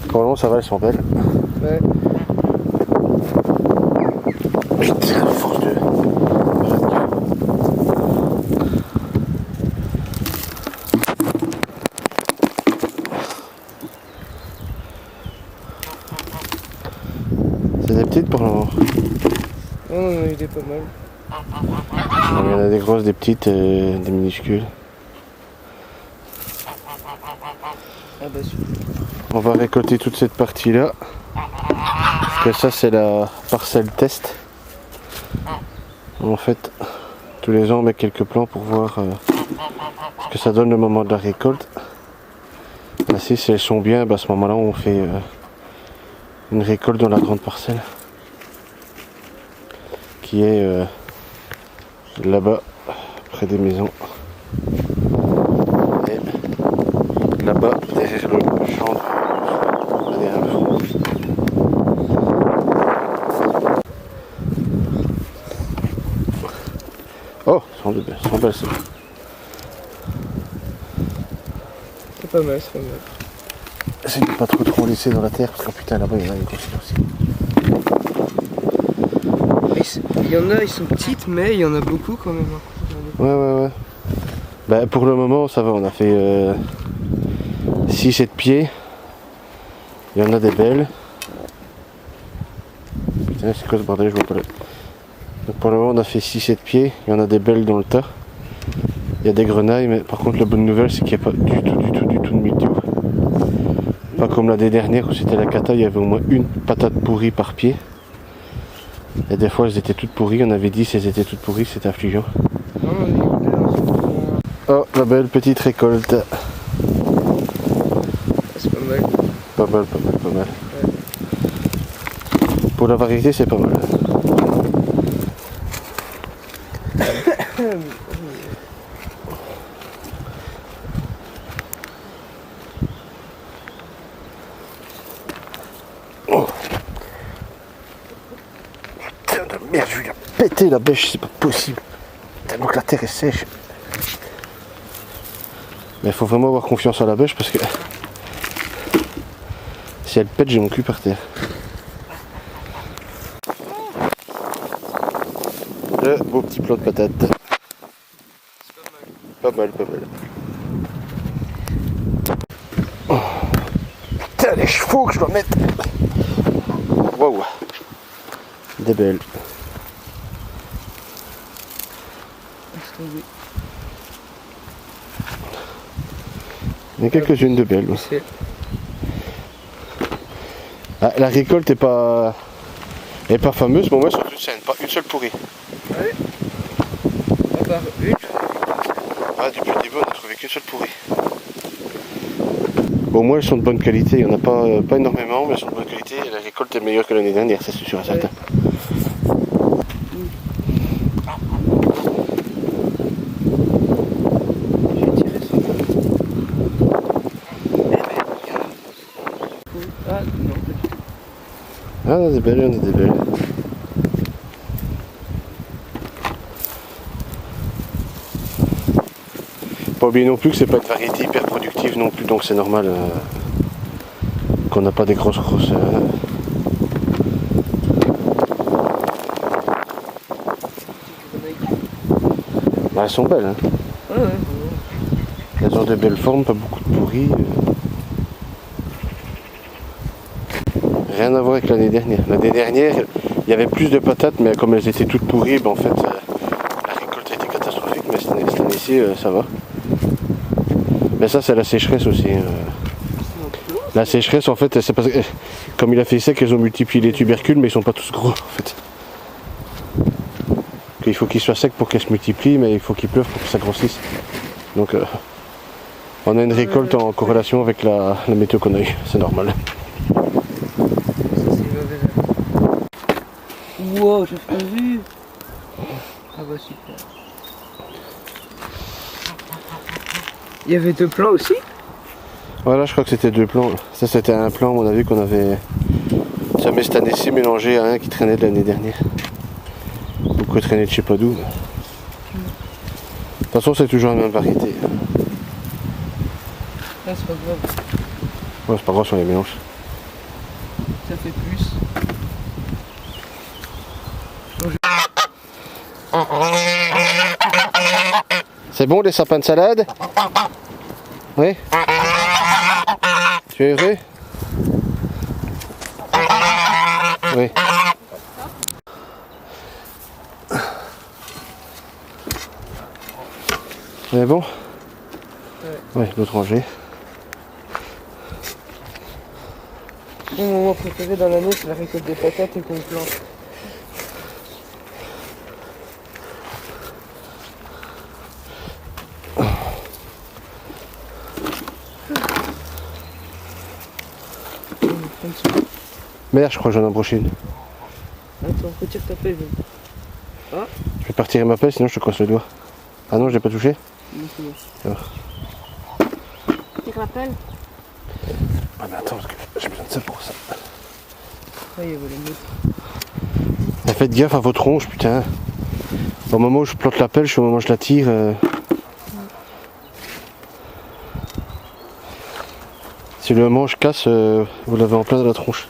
Pour le moment ça va, elles sont belles. Ouais. Putain, force de... C'est des petites pour le moment. On en a eu des pas mal. Il y en a des grosses, des petites et des minuscules. Ah bah super. On va récolter toute cette partie là. Parce que ça c'est la parcelle test. En fait, tous les ans on met quelques plants pour voir ce que ça donne le moment de la récolte. Ainsi, si elles sont bien, à ce moment-là on fait une récolte dans la grande parcelle. Qui est là-bas, près des maisons. Et là-bas, derrière le champ, derrière le fond. Oh, sont belles ça. C'est pas mal, c'est pas mal. Essaye de pas trop laisser dans la terre, parce que putain là-bas il y en a une grosse aussi. Il y en a, ils sont petites, mais il y en a beaucoup quand même. Ouais. Bah, pour le moment ça va, on a fait 6-7 pieds. Il y en a des belles. Putain, c'est quoi ce bordel, je vois pas là. Donc pour le moment on a fait 6-7 pieds, il y en a des belles dans le tas. Il y a des grenailles, mais par contre la bonne nouvelle c'est qu'il n'y a pas du tout de mildiou. Pas comme l'année dernière où c'était la cata, il y avait au moins une patate pourrie par pied. Et des fois elles étaient toutes pourries, on avait 10, elles étaient toutes pourries, c'était affligeant. Oh, la belle petite récolte. C'est pas mal. Pas mal. Ouais. Pour la variété c'est pas mal. Oh. Putain de merde, je vais la péter la bêche, c'est pas possible. Tellement que la terre est sèche. Mais il faut vraiment avoir confiance à la bêche parce que si elle pète, j'ai mon cul par terre. Le beau petit plat de patates. Pas mal. Oh. Putain, les chevaux que je dois mettre. Waouh. Des belles. Il y a quelques-unes de belles. Ah, la récolte est pas fameuse, mais au moins elles sont toutes saines, pas une seule pourrie. Ouais. À part une. Ah, depuis le début on a trouvé qu'une seule pourrie. Au moins elles sont de bonne qualité, il n'y en a pas énormément, mais elles sont de bonne qualité et la récolte est meilleure que l'année dernière, ça c'est sûr et certain. Ah, on a des belles. Pas oublier non plus que c'est pas une variété hyper productive non plus, donc c'est normal qu'on n'a pas des grosses. Bah, elles sont belles, hein. Ouais. Elles ont de belles formes, pas beaucoup de pourris. Rien à voir avec l'année dernière. L'année dernière, il y avait plus de patates, mais comme elles étaient toutes pourries, en fait, la récolte a été catastrophique, mais cette année-ci, ça va. Mais ça, c'est la sécheresse aussi. La sécheresse, en fait, c'est parce que, comme il a fait sec, elles ont multiplié les tubercules, mais ils sont pas tous gros, en fait. Il faut qu'ils soient secs pour qu'elles se multiplient, mais il faut qu'il pleuve pour que ça grossisse. Donc, on a une récolte en corrélation avec la météo qu'on a eue, c'est normal. Wow, j'ai pas vu. Ah bah super. Il y avait 2 plants aussi? Voilà, je crois que c'était 2 plants. Ça, c'était un plant, on a vu qu'on avait semé cette année-ci mélangé à un qui traînait de l'année dernière. Beaucoup traînait de je sais pas d'où. De toute façon, c'est toujours la même variété. Ah, c'est pas grave. Ouais, c'est pas grave si on les mélange. Ça fait plus. C'est bon les sapins de salade? Oui? Tu es heureux? Oui. C'est bon? Ouais, l'autre rangée. Mon moment préféré dans l'année, c'est la récolte des patates et qu'on plante. Merde, je crois que j'en ai embroché une. Attends, retire ta pelle. Je vais pas retirer ma pelle, sinon je te casse le doigt. Ah non, je l'ai pas touché? Non, c'est bon. Tire la pelle. Ah mais attends, parce que j'ai besoin de ça pour ça. Ah, il va les mettre. Faites gaffe à votre ronge, putain. Au moment où je plante la pelle, au moment où je la tire. Si le moment où je casse, vous l'avez en plein dans la tronche.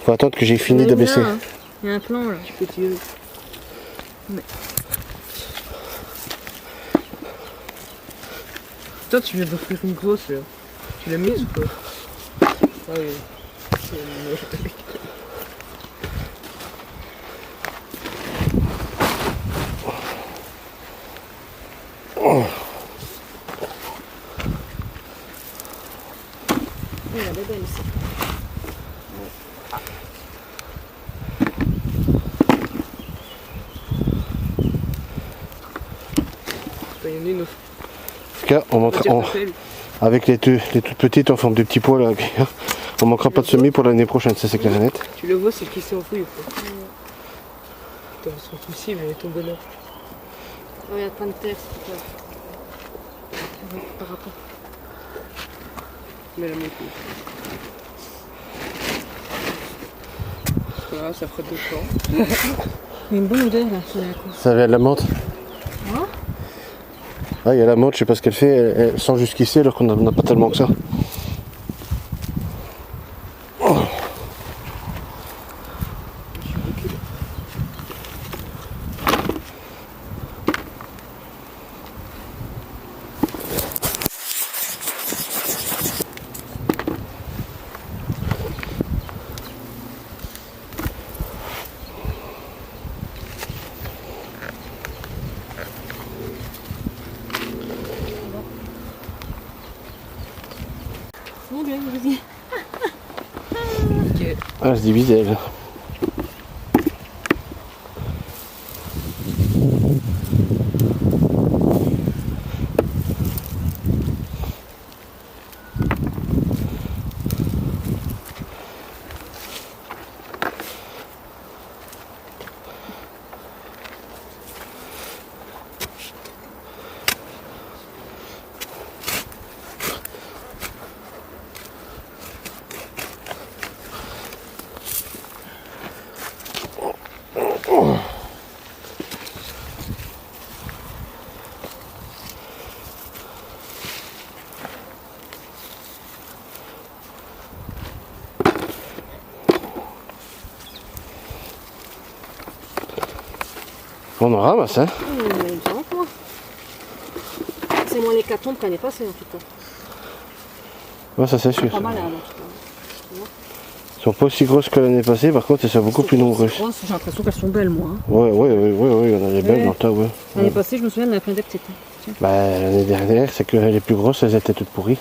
Faut attendre que j'ai fini d'abaisser. Il y a un plan là. Tu peux tirer. Mais... Toi, tu viens d'offrir une grosse là. Tu l'as mise ou pas? Ah oui. Oui, la bébelle aussi. Il y en a une autre. En tout cas, on montre, Retire ta pelle. avec les toutes petites en forme de petits pois là, on manquera pas de semis pour l'année prochaine, ça c'est clair et net. Tu le vois, c'est qui s'est enfoui ou pas? Putain, c'est impossible, il est tombé là. Oh, il y a plein de terre, c'est pas grave. Par rapport. Mais la moto. C'est pas grave, ça fera 2 temps. Il y a une bonne odeur là sur la course. Ça vient de la menthe. Hein? Ah, il y a la menthe, je sais pas ce qu'elle fait, elle sent jusqu'ici alors qu'on n'en a pas tellement que ça. Non, bien, vas-y. Ok. Ah, elle se divise elle. On en ramasse, hein. C'est moins l'hécatombe qu'année passée en tout cas. Ouais, ça c'est sûr. Pas mal en tout cas. Elles sont pas aussi grosses que l'année passée, par contre elles sont beaucoup plus nombreuses. J'ai l'impression qu'elles sont belles moi. Ouais, il y en a des belles dans le tas, ouais. L'année passée, je me souviens, il y en avait plein des petites. Bah, l'année dernière, c'est que les plus grosses, elles étaient toutes pourries.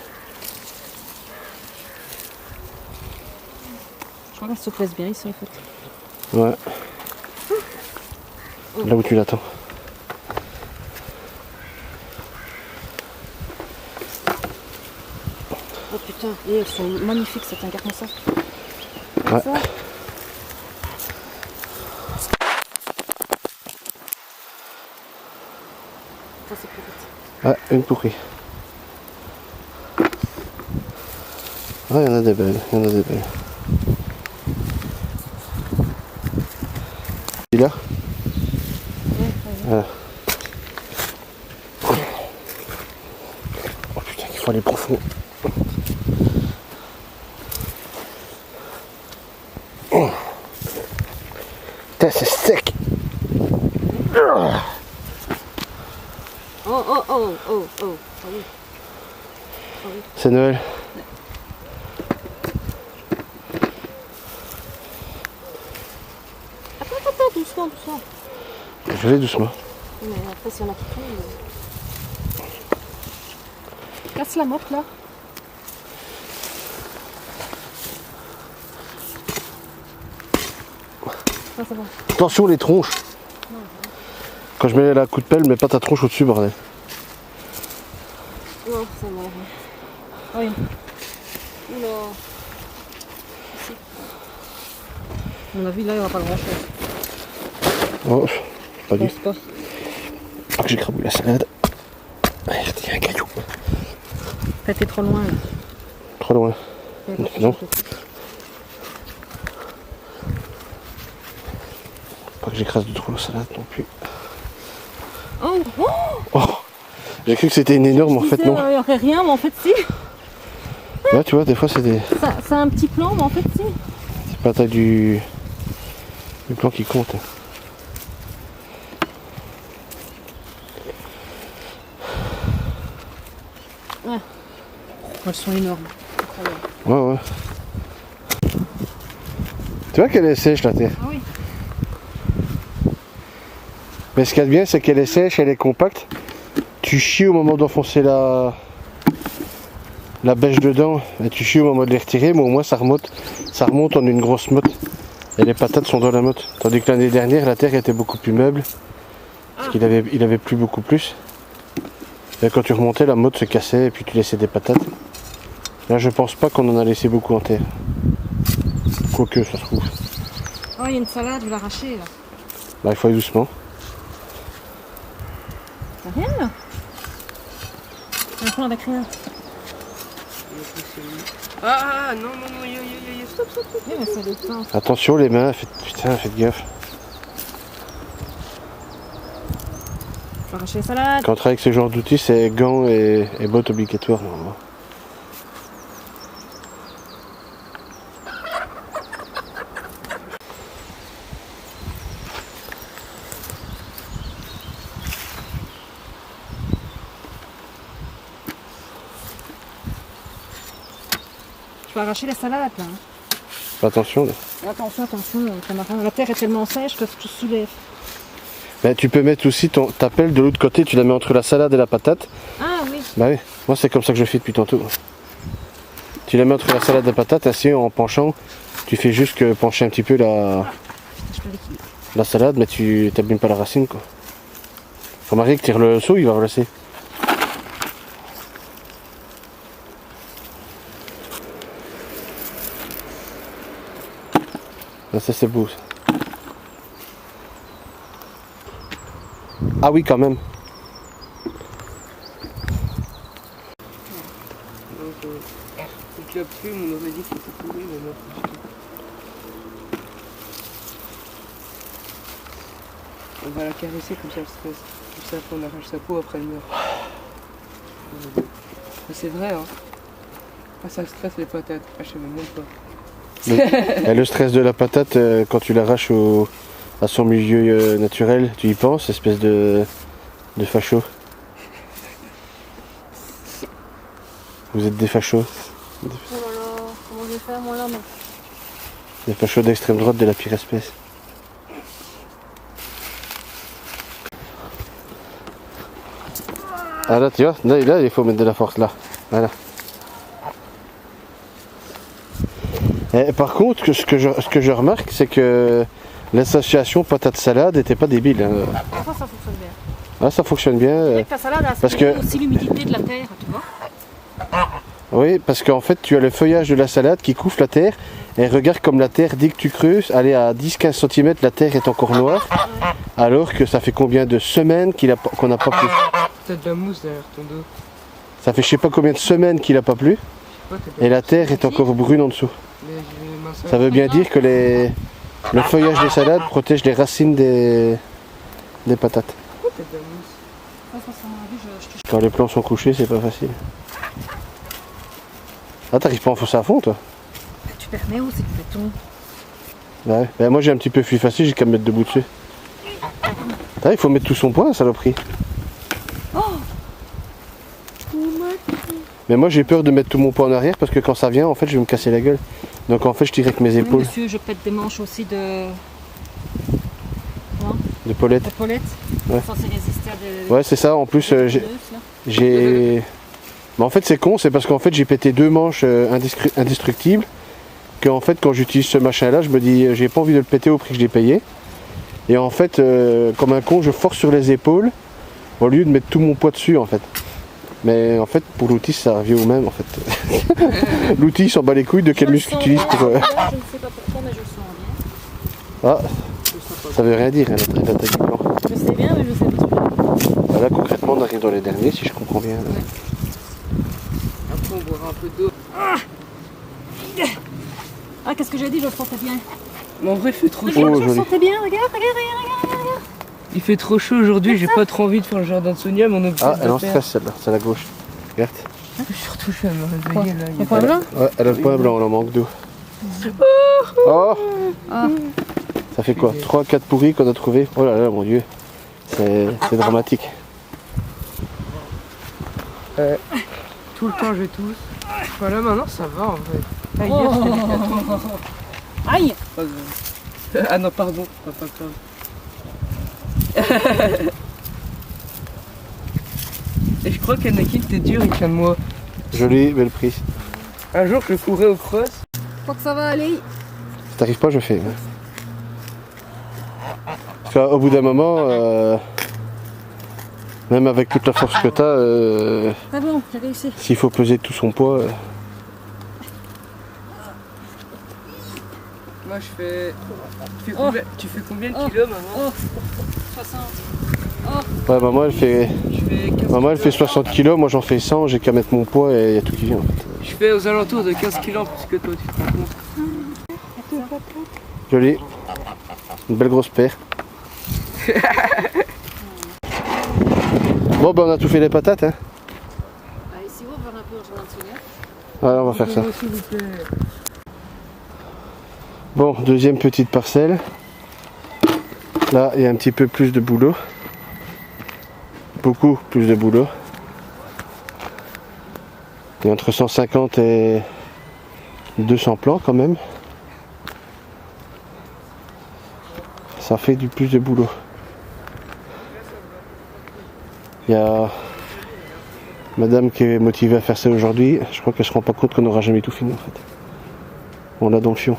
Je crois qu'elles se plaisent bien ici en fait. Ouais. Là où tu l'attends. Oh putain, et elles sont magnifiques, c'est un garçon ça. Ouais. Ça. Ça c'est plus vite. Ah, une pourrie. Ah, il y en a des belles, il y en a des belles. Celui-là? Voilà. Oh putain, qu'il faut faut aller profond. Oh. Putain, c'est sec. Oh, oh, oh, oh, oh. Ah oui. Ah oui. C'est Noël. Attends, doucement, doucement. Je vais doucement. Mais après, s'il y en a qui tombent. Casse la motte là. Ah, c'est bon. Attention les tronches. Quand je mets la coup de pelle, mets pas ta tronche au-dessus, bordel. Non, ça m'a l'air. Oui. Oula. Ici. À mon avis, là, il n'y aura pas grand chose. Oh, pas Je dit. pense pas. Pas que j'ai crabouillé la salade. Allez, il y a un caillou. T'as été trop loin là. Trop loin. Non. Pas que j'écrase de trop la salade non plus. Oh, oh. Oh, j'ai cru que c'était une énorme, en fait non. Il n'y aurait rien, mais en fait si. Là tu vois, des fois c'est des... C'est un petit plan, mais en fait si. C'est pas la taille du plan qui compte. Ouais. Elles sont énormes. Incroyable. Ouais, ouais. Tu vois qu'elle est sèche la terre. Ah oui. Mais ce qu'il y a de bien, c'est qu'elle est sèche, elle est compacte. Tu chies au moment d'enfoncer la bêche dedans, et tu chies au moment de les retirer, mais au moins ça remonte en une grosse motte. Et les patates sont dans la motte. Tandis que l'année dernière, la terre était beaucoup plus meuble, parce qu'il avait plu beaucoup plus. Et quand tu remontais, la motte se cassait, et puis tu laissais des patates. Là, je pense pas qu'on en a laissé beaucoup en terre. Quoique, ça se trouve. Oh, il y a une salade, je vais l'arracher là. Là, il faut aller doucement. T'as rien là? Un plan avec rien. Ah non, stop. Oui, mais ça dépend. Attention les mains, faites gaffe. Je vais arracher la salade. Quand on travaille avec ce genre d'outils, c'est gants et bottes obligatoires normalement. Je vais arracher la salade là. Fais attention là. Attention, camarade. La terre est tellement sèche que tu soulèves. Mais tu peux mettre aussi ta pelle de l'autre côté, tu la mets entre la salade et la patate. Ah oui. Bah oui, moi c'est comme ça que je fais depuis tantôt. Tu la mets entre la salade et la patate, ainsi en penchant, tu fais juste que pencher un petit peu la salade, mais tu t'abîmes pas la racine quoi. Remarquez que tire le seau, il va relacer. Là, ça c'est beau ça. Ah oui quand même. Si tu as plu, on aurait dit que c'était pourri, mais non, pas du tout. On va la caresser comme ça, elle stresse. Comme ça, après, on arrache sa peau, après elle meurt. Mais c'est vrai, hein. Ah, ça stresse les patates. Ah, je sais même pas. Et le stress de la patate, quand tu l'arraches à son milieu naturel, tu y penses, espèce de facho. Vous êtes des fachos. Oh là là, comment je vais faire moi là, non? Des fachos d'extrême droite de la pire espèce. Ah là tu vois, là il faut mettre de la force là. Voilà. Et par contre, ce que je remarque, c'est que l'association patate-salade n'était pas débile. Hein. Ça fonctionne bien. Ah, ça fonctionne bien. Avec la salade, parce que aussi l'humidité de la terre, tu vois. Oui, parce qu'en fait, tu as le feuillage de la salade qui couvre la terre. Et regarde comme la terre, dès que tu creuses, allez à 10-15 cm, la terre est encore noire. Alors que ça fait combien de semaines qu'on n'a pas plu? T'as de la mousse derrière ton dos. Ça fait je sais pas combien de semaines qu'il n'a pas plu. Et la terre est encore brune en dessous. Ça veut bien dire que le feuillage des salades protège les racines des patates. Pourquoi t'as de la mousse? Quand les plants sont couchés, c'est pas facile. Ah, t'arrives pas à enfoncer à fond, toi? Tu permets où c'est du béton? Ouais. Ben, moi, j'ai un petit peu fui facile, j'ai qu'à me mettre debout dessus. Ah, il faut mettre tout son poids, saloperie. Oh. Mais moi, j'ai peur de mettre tout mon poids en arrière parce que quand ça vient, en fait, je vais me casser la gueule. Donc, en fait, je tire avec mes Oui, épaules. monsieur, je pète des manches aussi de De Paulette. Paulette. Ouais. Censé résister à des... Ouais, c'est ça. En plus, j'ai... Mais en fait, c'est con, c'est parce qu'en fait, j'ai pété 2 manches indestructibles. Que en fait, quand j'utilise ce machin-là, je me dis, j'ai pas envie de le péter au prix que je l'ai payé. Et en fait, comme un con, je force sur les épaules au lieu de mettre tout mon poids dessus, en fait. Mais en fait, pour l'outil, ça revient au même, en fait. L'outil, il s'en bat les couilles de quel muscle tu utilises pour... Je ne sais pas pourquoi, mais je le sens bien. Ah, ça veut rien dire, hein, la taille du plan. Je sais bien, mais je sais pas ce que Bah là, concrètement, on arrive dans les derniers, si je comprends bien. Après, on boira un peu d'eau. Ah, qu'est-ce que j'ai dit? Je le sentais bien. Mais en vrai, il fait trop chaud. Oh, Je le joli. sentais bien, regarde. Il fait trop chaud aujourd'hui, j'ai pas trop envie de faire le jardin de Sonia, mais on est obligé Ah, de elle le en faire. stress, celle-là, c'est la gauche. Regarde. Surtout, je viens de me réveiller là. il y a Point pas- blanc? Ouais, elle a le point blanc, elle en manque d'eau. Oh, Ah. ça fait quoi? 3-4 pourris qu'on a trouvé. Oh là là, mon dieu. C'est dramatique. Tout le temps, je tousse. Voilà, maintenant ça va en vrai. Ah, hier, c'était l'hécatombe. Aïe! Pas grave. Ah non, pardon. Pas. Et je crois qu'Anakin, t'es dur, il tient de moi. Jolie, belle prise. Un jour, je courais au cross. Je crois que ça va aller. Si t'arrives pas, je fais. Parce qu'au bout d'un moment, même avec toute la force que t'as, Ah bon, j'ai réussi. s'il faut peser tout son poids. Moi, je fais. Tu fais combien de kilos, maman? 60. Ouais, maman elle fait. Je fais 15 Maman elle fait kilos. 60 kg, moi j'en fais 100, j'ai qu'à mettre mon poids et il y a tout qui vient en fait. Je fais aux alentours de 15 kilos en plus que toi, tu te rends compte? Joli. Une belle grosse paire. Bon ben on a tout fait les patates hein. Allez, si vous voir un peu au jardin de Sonia. Voilà, on va faire ça. S'il vous plaît. Bon, deuxième petite parcelle. Là, il y a un petit peu plus de boulot. Beaucoup plus de boulot. Il y a entre 150 et 200 plants quand même. Ça fait du plus de boulot. Il y a madame qui est motivée à faire ça aujourd'hui. Je crois qu'elle se rend pas compte qu'on n'aura jamais tout fini en fait. On l'a dans le fion.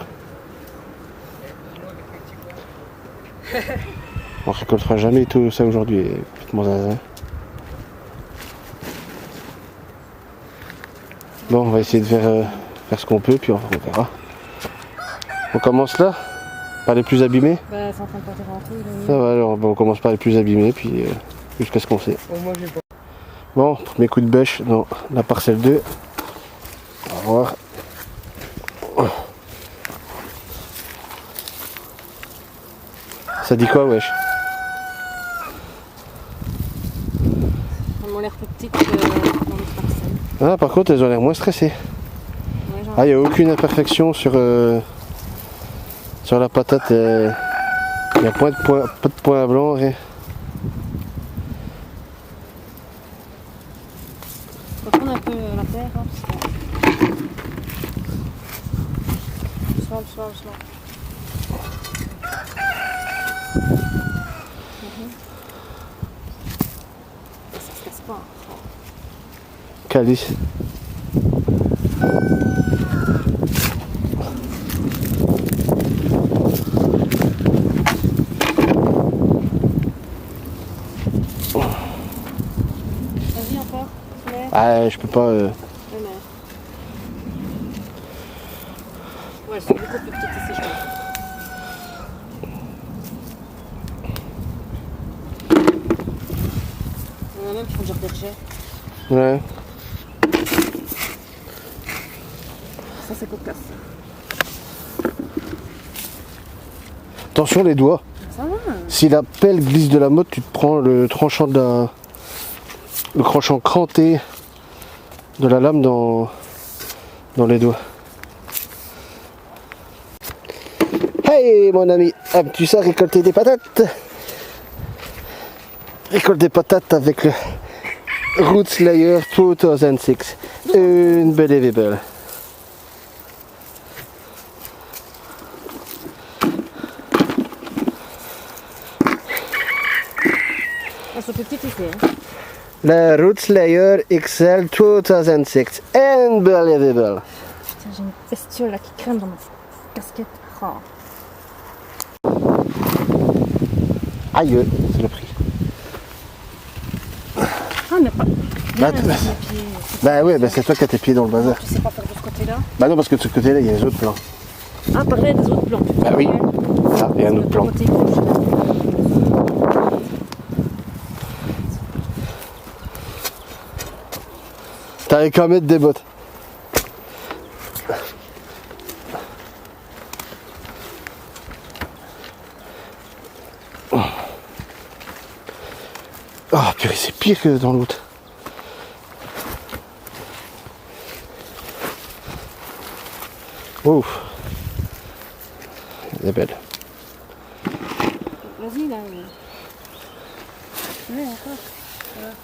On récoltera jamais tout ça aujourd'hui. Complètement zinzin. Bon, on va essayer de faire ce qu'on peut, puis on verra. On commence là, par les plus abîmés. Bah, c'est en train de partir en tout. Ça va, alors on commence par les plus abîmés, puis jusqu'à ce qu'on sait. Bon, moi, j'ai pas. Bon, premier coup de bêche dans la parcelle 2. Au revoir. Ça dit quoi, wesh? Elles ont l'air plus petites que dans notre parcelle. Ah, par contre, elles ont l'air moins stressées. Ouais, genre... Ah, il n'y a aucune imperfection sur la patate. Il n'y a pas de point blanc. Rien. On va prendre un peu la terre. Hein, parce que... Doucement. Ça se casse pas. Calice. Vas-y encore. Claire. Ah, je peux pas. Ouais, elles sont beaucoup plus petites ici, je pense. Il y en a même qui font genre des rejets. Ouais. Ça, c'est cocasse. Attention les doigts. Ça va. Si la pelle glisse de la motte, tu te prends le tranchant le tranchant cranté de la lame dans dans les doigts. Hey mon ami, tu sais récolter des patates? Récolte des patates avec le Root Slayer 2006. Unbelievable. Elles sont petites ici. Hein. Le Root Slayer XL 2006. Unbelievable. Putain, j'ai une bestiole là qui crame dans ma casquette. Oh. Aïe, c'est le prix. Ah, mais pas. Bah, Bien, bah, mes pieds. Bah ouais, bah c'est toi qui as tes pieds dans le bazar. Tu sais pas faire de ce côté-là? Bah non, parce que de ce côté-là, il y a les autres plans. Ah, pareil, des autres plans. Bah oui. Ah, il y a un autre plan. Côté gauche, là. T'avais qu'à mettre des bottes. Oh purée, c'est pire que dans l'autre. Ouf. Elle est belle. Vas-y, là. Ouais, encore. Voilà.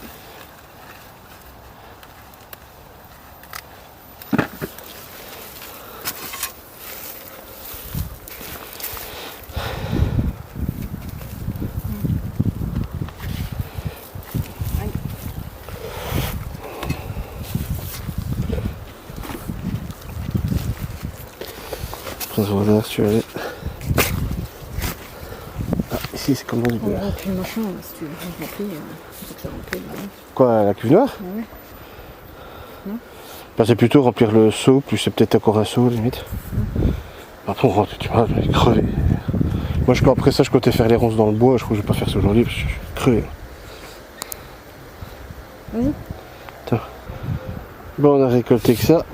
Voilà, si tu veux aller. Ah, ici c'est comme dans du beurre. Oh, puis le machin, si tu veux remplir, faut que ça remplisse. Quoi, la cuve noire? Ouais. Non. Bah, c'est plutôt remplir le seau, plus c'est peut-être encore un seau limite. Après on rentre, tu vois, je vais crever. Moi après ça je comptais faire les ronces dans le bois, je crois que je vais pas faire ça aujourd'hui parce que je suis crevé. Vas-y. Attends. Bon, on a récolté que ça.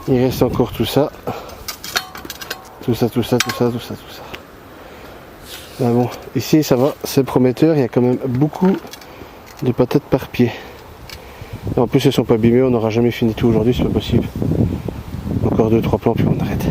Il reste encore tout ça. Tout ça. Ah bon, ici ça va, c'est prometteur, il y a quand même beaucoup de patates par pied. Et en plus elles sont pas abîmées, on n'aura jamais fini tout aujourd'hui, c'est pas possible. Encore 2-3 plans puis on arrête.